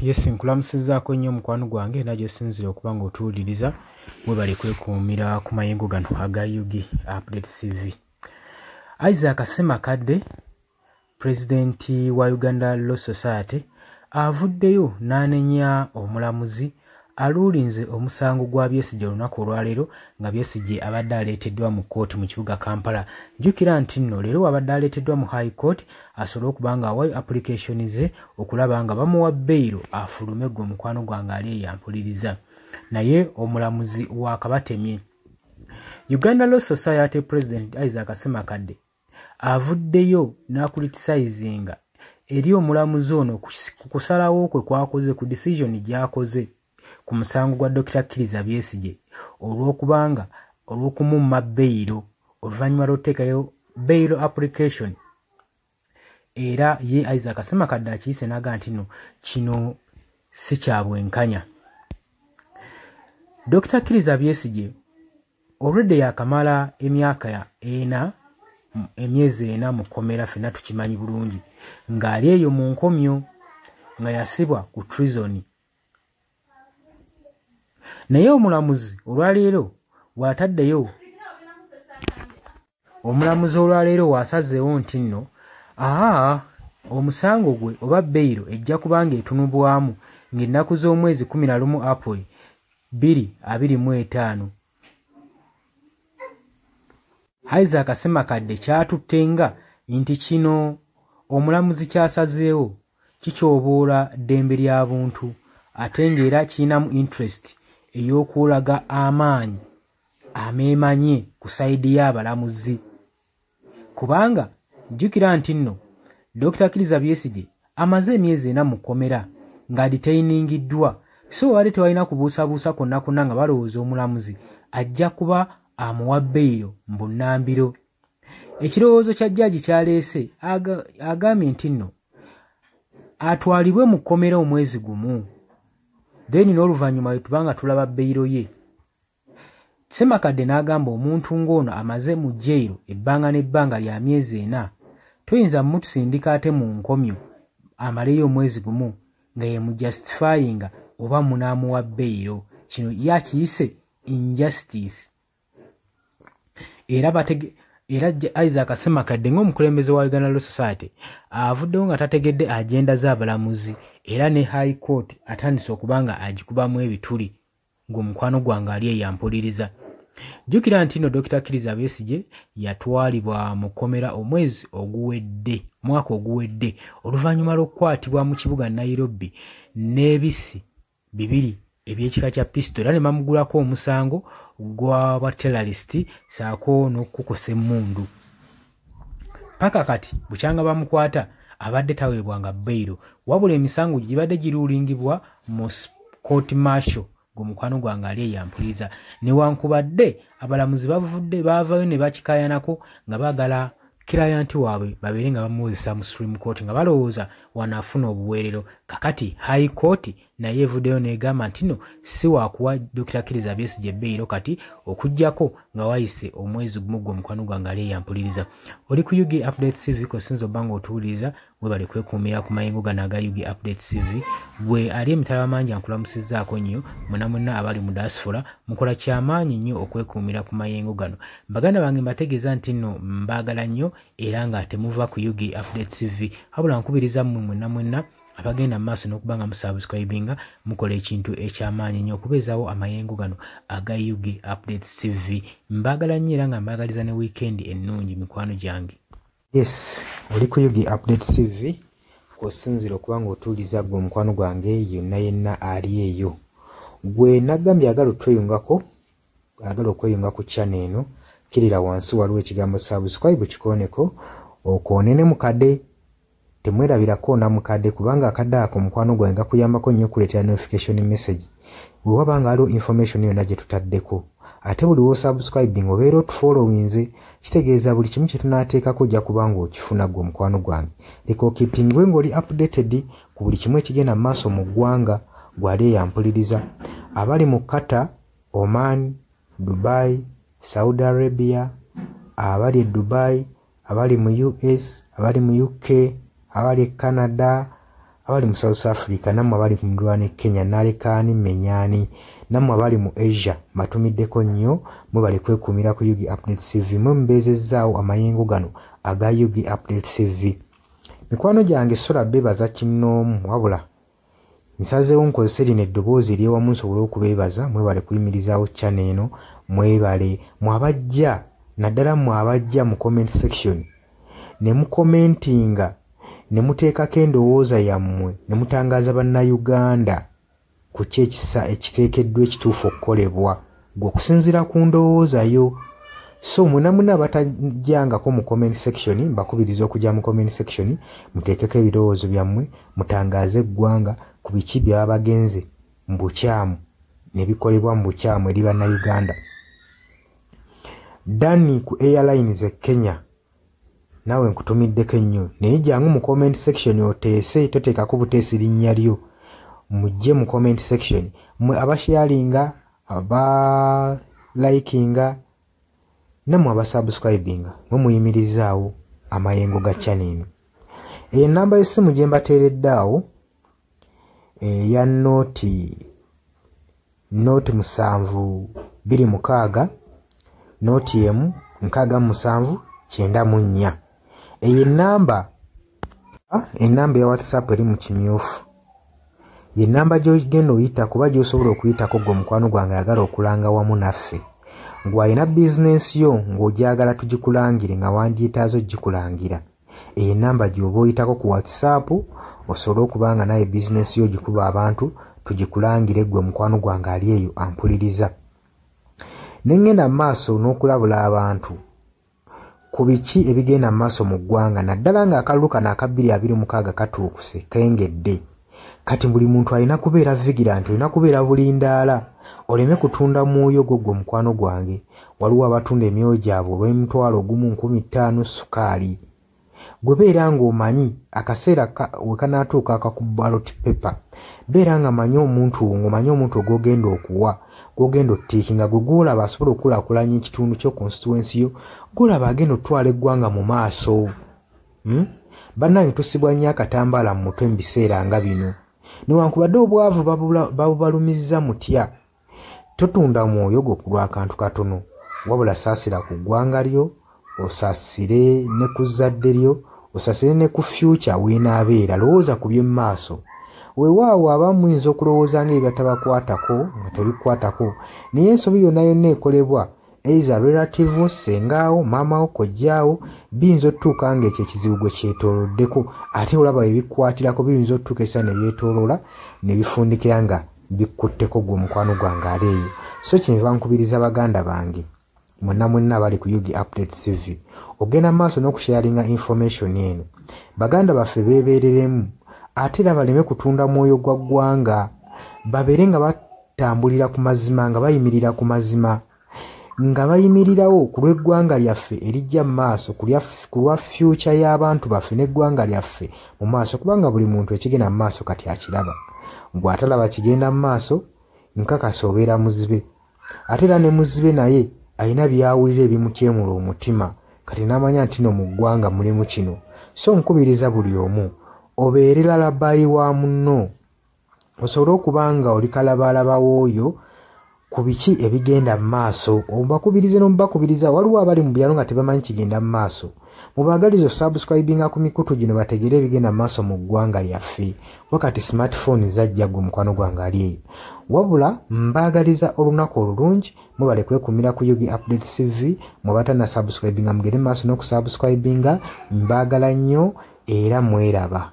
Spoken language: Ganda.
Yes, nkulamusizaako nnyo mukwano gwange najjo sinzira okuba ng'otuwuliriza bwe bali kwekuumira ku mayengo gano aga Yugi Update TV. Isaac Ssemakadde, pulezidenti wa Uganda Law Society, avuddeyo n'anenya omulamuzi aluulinze omusango gwa Besigye olunaku olwaleero nga Besigye abadde aleeteddwa mu kkooti mu kibuga Kampala. Jjukira nti nno leero abadde aleeteddwa mu High Court asobole okuba nga awayo application ze okulaba nga bamuwa beyiro afulume gwe mukwano gwange ali eyampuliriza. Naye omulamuzi wakabatemye. Uganda Law Society President Isaac Ssemakadde avuddeyo n'akulitisizinga eri omulamuzi ono ku kusalawo kwe kwakoze ku decision gy'akoze ku musango gwa Dr. Kizza Besigye olw'okumumma beyiro oluvannyuma lw'oteekayo beyiro application. Era ye Isaac Ssemakadde akiyise n'aga nti nno kino si kya bwenkanya. Dr. Kizza Besigye already yakamala emyezi ena mu kkomera, ffenna tukimanyi bulungi, ng'ali eyo mu nkomyo nga yasibwa ku treason. Naye omulamuzi olwaleero wasazeewo nti nno omusango gwe oba beyiro ejja kubanga etunubwamu ng'ennaku z'omwezi 11 April 2025. Isaac Ssemakadde kyatuttenga nti kino omulamuzi kyasazeewo kikyoboola ddembe ly'abuntu ate ng'era kirinamu interest ey'okulaga amaanyi ameemanye ku sayidi y'abalamuzi. Kubanga jjukira nti nno Dr. Kizza Besigye amaze emyezi ena mu kkomera ng'adetainingiddwa, so wali tewalina kubuusabuusa konna nga balowooza omulamuzi ajja kuba amuwa beyiro mu bunnambiro. Ekirowoozo kya jjaaji kyaleese agambye nti nno atwalibwe mu kkomera omwezi gumu, then n'oluvannyuma we tubanga tulaba beyiro ye. Ssemakadde n'agamba omuntu ng'ono amaze mu jjeyiro ebbanga n'ebbanga lya myezi ena, toyinza mutusindika ate mu nkomyo amaleyo omwezi gumu nga ye mujustifyinga oba munaamuwa beyiro. Kino yakiyise injustice. Era Isaac Ssemakadde ng'omukulembeze wa Uganda Law Society avuddewo nga tategedde agenda z'abalamuzi, era ne High Court atandise okuba nga agikubamu ebituli ng'omukwano gwange ali eyampuliriza. Jjukira nti nno Dr. Kizza Besigye yatwalibwa mu kkomera omwaka oguwedde oluvannyuma lw'okukwatibwa mu kibuga Nairobi n'ebisi 2 eby'ekika kya pistol, era ne bamugulako omusango gwa terrorist saako n'okukusa emmundu. Paka kati bukyanga bamukwata abadde taweebwanga beyiro, wabula emisango gibadde giruulingibwa mu court martial ng'omukwano gwange ali eyampuliriza. Newankubadde abalamuzi baavayo ne bakikayanako nga baagala client waabwe babeere nga bamuwozesa mu Supreme Court nga balowooza wanaafuna obuweerero. Kakati High Court naye evuddeyo n'egamba nti nno si waakuwa Dr. Kizza Besigye beyiro kati okuggyako nga wayise omwezi gumu gwe omukwano gwange ali eyampuliriza. Oli ku Yugi Update TV kosinza obba ng'otuwuliriza bwe bali kwekuumira ku mayengo gano aga Yugi Update TV. Bwe ali emitala mangi ankulamusizzaako nnyo mwenna abali mu diaspora, mukola kyamaanyi nnyo okwekuumira ku mayengo gano. Baganda bange mbategeeza nti nno mbaagala nnyo era nga temuva ku Yugi Update TV, habula nkubiriza mmwe mwenna abagenda mu maaso n'okuba nga musubscribinga mukola ekintu ekyamaanyi nnyo okubeezaawo amayengo gano aga Yugi Update TV. Mbaagala nnyo era nga mbaagaliza ne weekend ennungi mikwano gyange. Yes, oli ku Yugi Update TV kw'osinzira okuba ng'otuuliza gwe omukwano gwange yenna ali eyo. Gwe nagambye agala okweyunga ku channel eno, kirira wansi waliwo ekigambo subscribe kikooneko okoonene mukadde. Temwerabirako na mukadde kubanga akadde ako mukwano gwange gakuyambako nnyo okuleetera notification message bwe waba nga waliwo information yonna gye tutaddeko. Ate buli w'osubscribing obeera otufollowinze, kitegeeza buli kimu kye tunaateekako ojja kuba ng'okifuna gwe omukwano gwange. Leka okipingwe ng'oli updated ku buli kimu ekigenda mu maaso mu ggwanga gwali eyampuliriza. Abali mu Qatar, Oman, Dubai, Saudi Arabia, abali e Dubai, abali mu US, abali mu UK, abali Canada, abali mu South Africa, nammwe abali mu Ndwana Kenya, Nalekani Menyani, nammwe abali mu Asia matumiddeko nnyo, mwe bali kwekumira ku Yugi Update TV, mwe mbeezezzaawo amayengo gano aga Yugi Update TV. Mikwano gyange sola beebaza kinnoomu, wabula nsazeewo nkozese lino eddoboozi ery'ewamu nsobole okubeebaza, mwebale kuyimirizaawo channel eno, mwebale mwabajja naddala mwabajja mu comment section ne mukomentinga ne muteekako endowooza yammwe ne mutangaaza bannayuganda ku ki ekiteekeddwa ekituufu okukolebwa gwe okusinziira ku ndowooza yo. So muna batajjangako mu comment section, mbakubiriza okujja mu comment section muteekeko ebirowoozo byammwe, mutangaaze eggwanga ku biki byaba bagenze mu bukyamu ne bikolebwa mu bukyamu eri bannayuganda. Dani ku Airlines e Kenya, nawe nkutumiddeko ennyo, naye jjangu mu comment section oteese, toteekako buteesi linnya lyo, mujje mu comment section mwe abasharinga, abalikinga, nammwe abasubscribinga, mwe muyimirizaawo amayengo ga channel eno. Enamba y'essimu gye mbateeredde awo eya nooti 726 nooti emu 6794. Eyo enamba ya WhatsApp eri mu kimyufu, ye namba gy'ogenda oyita kuba gy'osobola okuyitako gwe mukwano gwange ayagala okulanga wamu naffe. Ngw'alina bizinensi yo ng'ogyagala tugikulangire nga wandyetaazo gikulangira, eyo namba gy'oba oyitako ku WhatsApp osobole okuba nga naye bizinensi yo gikuba abantu tugikulangire gwe mukwano gwange ali eyo ampuliriza. Ne ngenda mu maaso n'okulabula abantu ku biki ebigenda mu maaso mu ggwanga, naddala ng'akalulu kano aka 2026 katuukuse kengedde. Kati buli muntu alina kubeera vigilant, olina kubeera bulindaala, oleme kutunda mwoyo gwo mukwano gwange. Waliwo abatunda emyoyo gyabwe olw'M1,1500 sukaali. Gwe beera ng'omanyi akaseera we kanaatuuka akakuba ballot paper, beera nga manyi omuntu ogw'ogenda okuwa, gw'ogenda ottiikinga, gwe gw'olaba asobola okukulaakulanya ekitundu kyo constituency yo, gw'olaba agenda otwala eggwanga mu maaso. Bannange tusibwa nnyo akatambaala mu mutwe mu biseera nga bino, newankubadde obwavu babubalumizza mutya. Totunda mwoyo gwo ku lw'akantu katono, wabula saasira ku ggwanga lyo, osaasire ne ku zadde lyo, osaasire ne ku future weenaabeera. Lowooza ku by'emu maaso. Weewaawo abamu muyinza okulowooza ng'ebyo batabakwatako nga tebikwatako, naye ensobi yonna yonna ekolebwa eiza relative, sengaawo, maamawo, kojjaawo, biyinza otutuuka ng'ekyo ekizibu gwe kyetooloddeko, ate olaba ebikwatirako biyinza otutuuka esa ne byetooloola ne bifundikira nga bikkutteko gwe mukwano gwange ali eyo. So kyenva nkubiriza baganda bange mwenna bali ku Yugi Update TV, ogenda maaso n'okusharinga information eno. Baganda baffe beebeereremu, ate era baleme kutunda mwoyo gwa ggwanga, babeere nga batambulira ku mazima, nga bayimirira ku mazima, nga bayimirirawo ku lw'eggwanga lyaffe erijja mu maaso, ku lwa future y'abantu baffe n'eggwanga lyaffe mu maaso, kubanga buli muntu ekigenda mu maaso kati akiraba. Bw'atalaba kigenda mu maaso, nkakasa obeera muzibe. Ate era ne muzibe naye alina byawulira ebimukyemula omutima, kati n'amanya nti no mu ggwanga mulimu kino. So nkubiriza buli omu obeere lalabayi wa munno, osobole okuba nga oli kalabaalaba w'oyo ku biki ebigenda mu maaso. Obakubirize n'omubakubiriza. Waliwo abali mu byalo nga tebamanyi kigenda mu maaso, mubaagaliza osubscribinga ku mikutu gino bategere ebigenda mu maaso mu ggwanga lyaffe, wakati smartphone zajja gwe mukwano gwange ali eyo. Wabula mbaagaliza olunaku olulungi, mubale kwekumira ku Yugi Update TV, mwebatana subscribinga mugere mu maaso n'okusubscribinga. Mbaagala nnyo era mweraba.